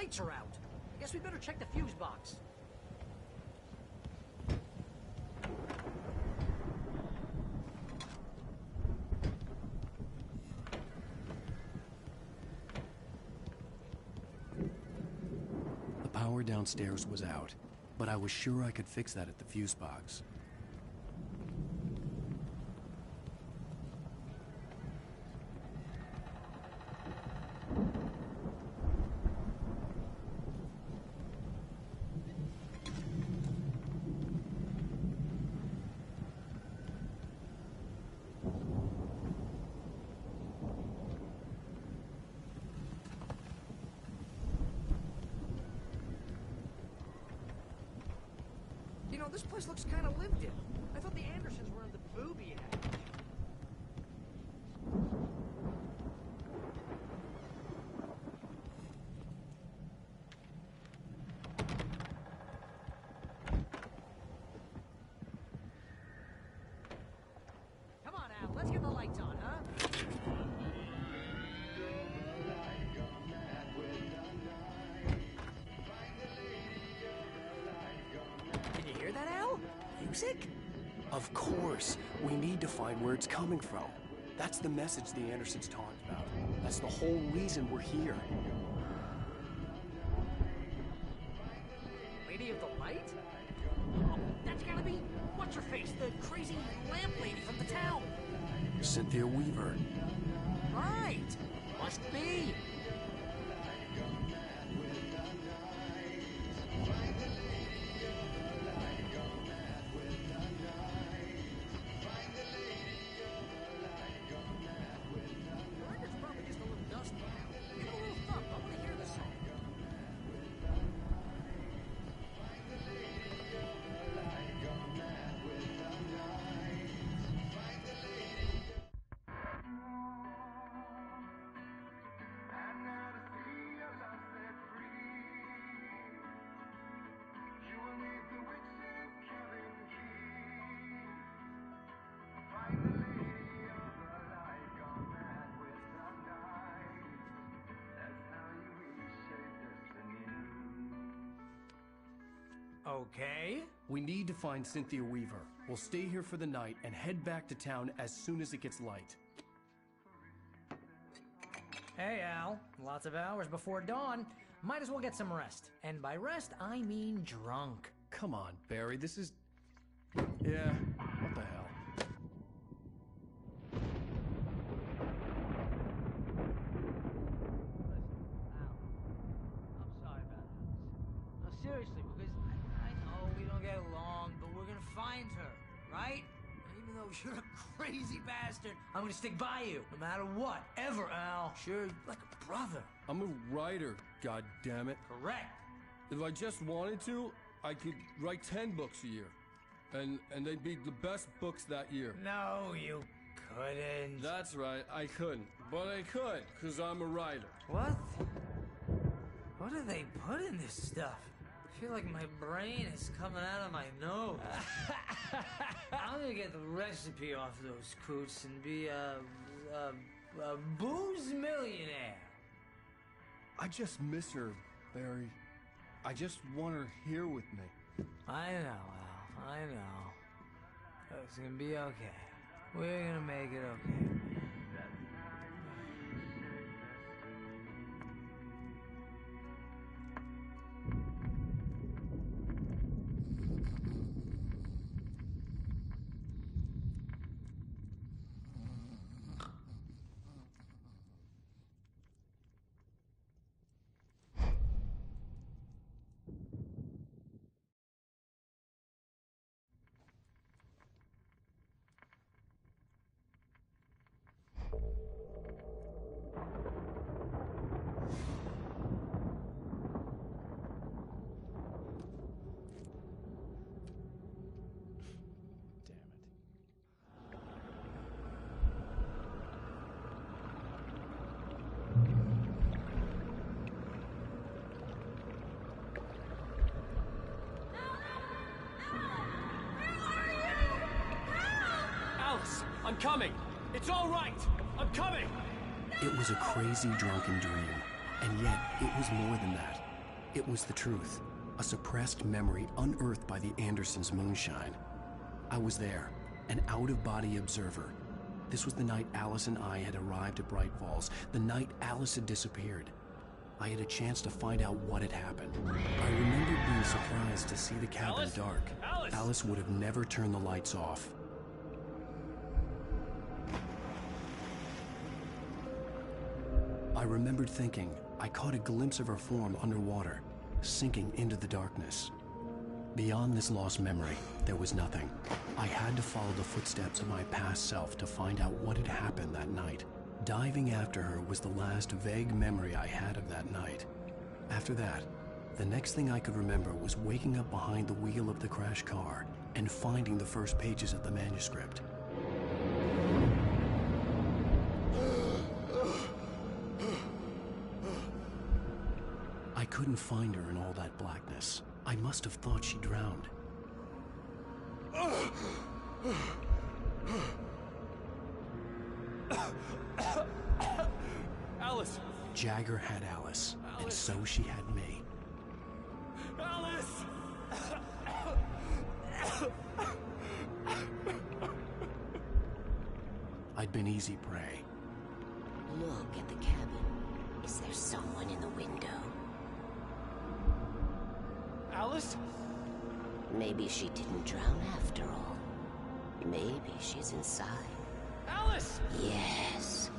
lights are out. I guess we better check the fuse box. The power downstairs was out, but I was sure I could fix that at the fuse box. You know, this place looks kind of lived in. I thought the Andersons were in the booby act. Come on, Al, let's get the lights on, huh? Can you hear that, Al? Music? Of course. We need to find where it's coming from. That's the message the Andersons talked about. That's the whole reason we're here. Lady of the Light? Oh, that's gotta be... What's-her-face? The crazy lamp lady from the town. Cynthia Weaver. Right. Must be. The record's probably just a little dusty. Give it a little thump. I want to hear this song. Okay. We need to find Cynthia Weaver. We'll stay here for the night and head back to town as soon as it gets light. Hey, Al. Lots of hours before dawn. Might as well get some rest. And by rest, I mean drunk. Come on, Barry, this is... Yeah, what the hell? I'm sorry about this. No, seriously, because I know we don't get along, but we're gonna find her, right? And even though you're a crazy bastard, I'm gonna stick by you, no matter what, ever, Al. Sure, like a brother. I'm a writer, goddammit. Correct. If I just wanted to, I could write 10 books a year. And they'd be the best books that year. No, you couldn't. That's right, I couldn't. But I could, because I'm a writer. What? What do they put in this stuff? I feel like my brain is coming out of my nose. I'm gonna get the recipe off those coots and be a booze millionaire. I just miss her, Barry. I just want her here with me. I know, Al. I know. It's gonna be okay. We're gonna make it okay. I'm coming! It's all right! I'm coming! It was a crazy drunken dream, and yet it was more than that. It was the truth, a suppressed memory unearthed by the Andersons' moonshine. I was there, an out-of-body observer. This was the night Alice and I had arrived at Bright Falls, the night Alice had disappeared. I had a chance to find out what had happened. I remembered being surprised to see the cabin dark. Alice would have never turned the lights off. I remembered thinking I caught a glimpse of her form underwater, sinking into the darkness. Beyond this lost memory, there was nothing. I had to follow the footsteps of my past self to find out what had happened that night. Diving after her was the last vague memory I had of that night. After that, the next thing I could remember was waking up behind the wheel of the crashed car and finding the first pages of the manuscript. I couldn't find her in all that blackness. I must have thought she drowned. Alice! Jagger had Alice, and so she had me. Alice! I'd been easy prey. Look at the cabin. Is there someone in the window? Alice? Maybe she didn't drown after all. Maybe she's inside. Alice! Yes.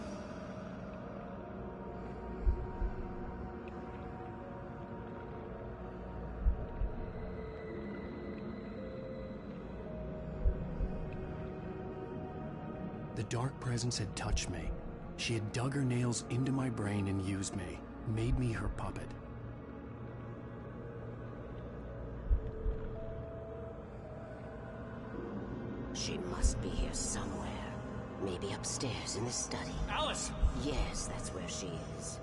The dark presence had touched me. She had dug her nails into my brain and used me, made me her puppet. She must be here somewhere. Maybe upstairs in the study. Alice! Yes, that's where she is.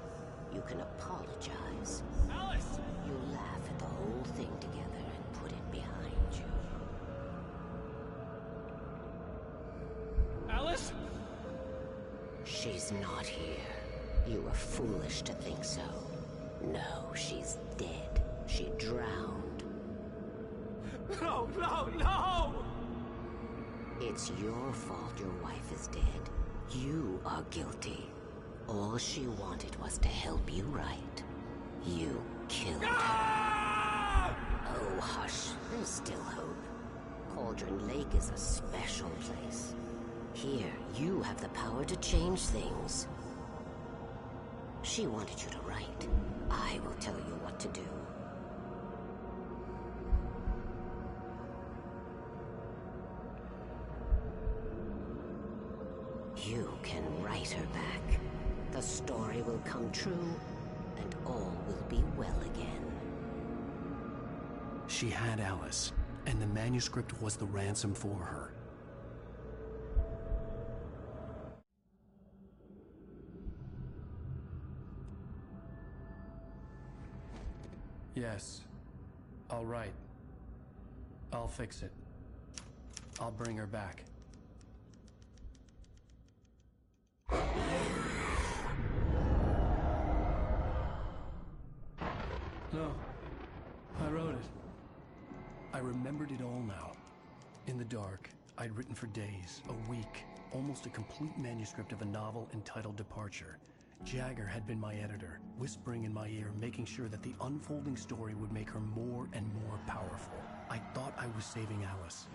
You can apologize. Alice! You laugh at the whole thing together and put it behind you. Alice? She's not here. You were foolish to think so. No, she's dead. She drowned. No, no, no! It's your fault your wife is dead. You are guilty. All she wanted was to help you right. You killed her. Oh, hush. There's still hope. Cauldron Lake is a special place. Here, you have the power to change things. She wanted you to write. I will tell you what to do. You can write her back. The story will come true, and all will be well again. She had Alice, and the manuscript was the ransom for her. Yes. All right. I'll fix it. I'll bring her back. No. I wrote it. I remembered it all now. In the dark, I'd written for days, a week, almost a complete manuscript of a novel entitled Departure. Jagger had been my editor, whispering in my ear, making sure that the unfolding story would make her more and more powerful. I thought I was saving Alice.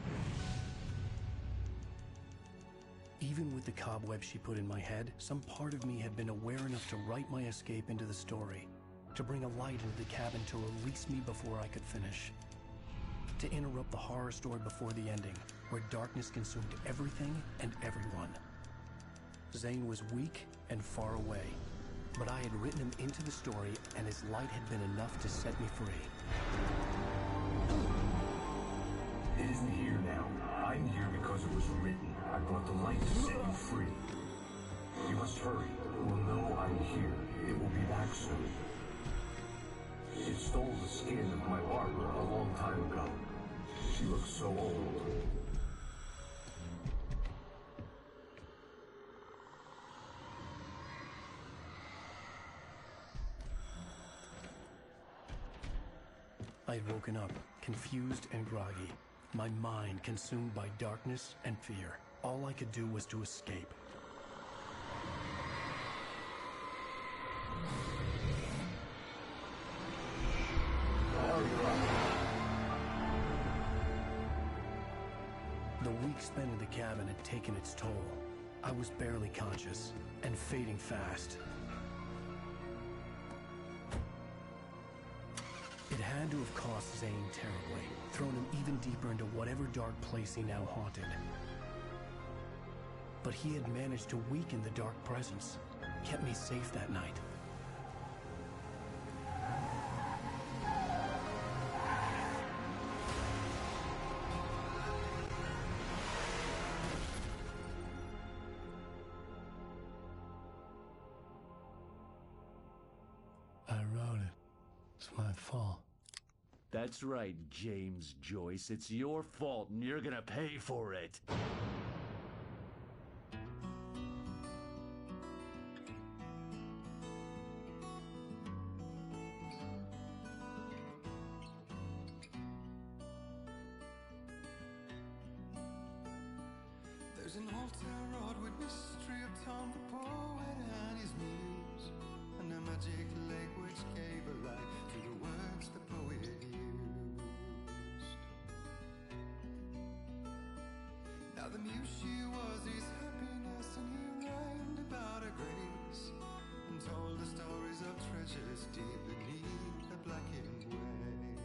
Even with the cobwebs she put in my head, some part of me had been aware enough to write my escape into the story, to bring a light into the cabin to release me before I could finish, to interrupt the horror story before the ending, where darkness consumed everything and everyone. Zane was weak and far away, but I had written him into the story, and his light had been enough to set me free. It isn't here now. I'm here because it was written. I brought the light to set you free. You must hurry. It will know I'm here. It will be back soon. It stole the skin of my barber a long time ago. She looks so old. I had woken up, confused and groggy, my mind consumed by darkness and fear. All I could do was to escape. The week spent in the cabin had taken its toll. I was barely conscious, and fading fast. It had to have cost Zane terribly, thrown him even deeper into whatever dark place he now haunted. But he had managed to weaken the dark presence, kept me safe that night. I wrote it. It's my fault. That's right, James Joyce. It's your fault, and you're gonna pay for it. There's an old town road with mystery of Tom the poet and his muse, and a magic lake which gave a life to the words the poet used. Now the muse she was his happiness, and he rhymed about her grace, and told the stories of treasures deep beneath the blackened waves.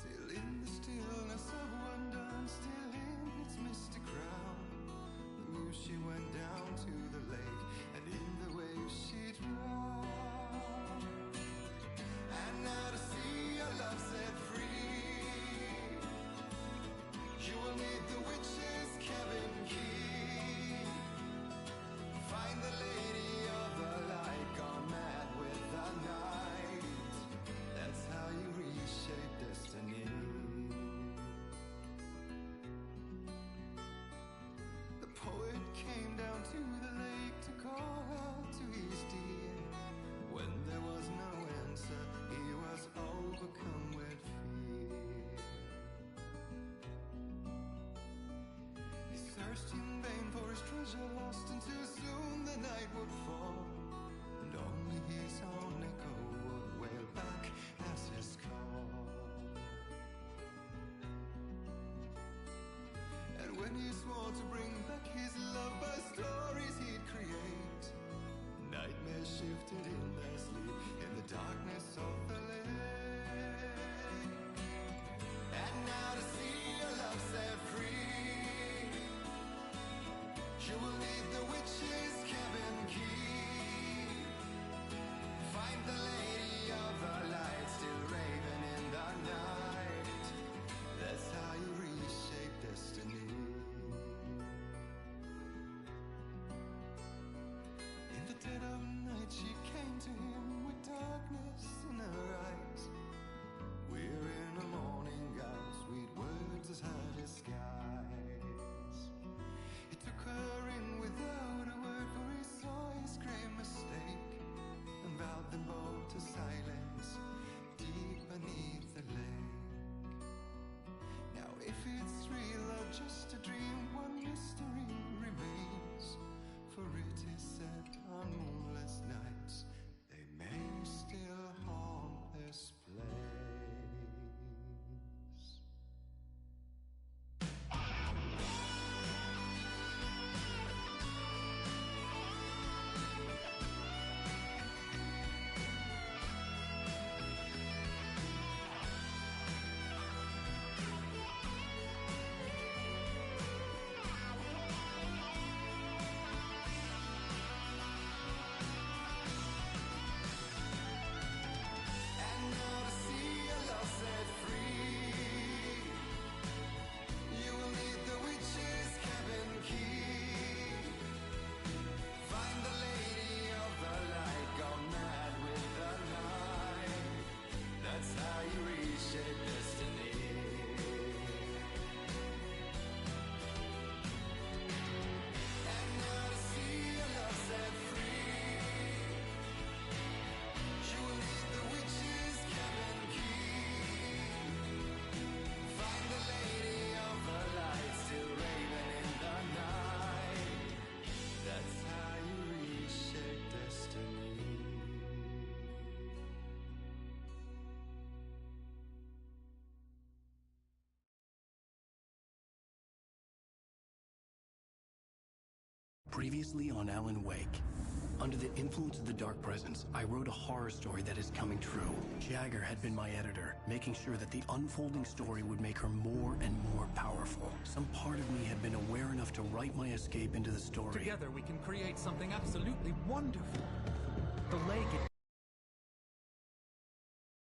Till in the stillness of wonder, still in its misty crown, the muse she went down to the lake, and in the waves she drowned. And now to see your love set free, you will need the witch's cabin key. Find the lady of the light, gone mad with the night. That's how you reshape destiny. The poet came down to the lake to call out to his dear. When there was no answer, he was overcome with fear. He searched in vain for his treasure lost, until soon the night would fall, and only his own echo would wail back as his call. And when he swore to bring back his love by stories he'd create, nightmares shifted in their sleep in the darkness of the lake. And now to see your love set free, you will need the witch's cabin key. Find the lady of the light, still raving in the night. That's how you reshape destiny. In the dead of night she came to him with darkness in her eyes. We're in a morning gown, sweet words as her disguise. He took her in without a word, for he saw his grave mistake, and vowed them both to silence deep beneath the lake. Now if it's real or just a dream, one mystery remains, for it is said on moonless nights they may still haunt this place. Previously on Alan Wake. Under the influence of the Dark Presence, I wrote a horror story that is coming true. Jagger had been my editor, making sure that the unfolding story would make her more and more powerful. Some part of me had been aware enough to write my escape into the story. Together we can create something absolutely wonderful. The lake, it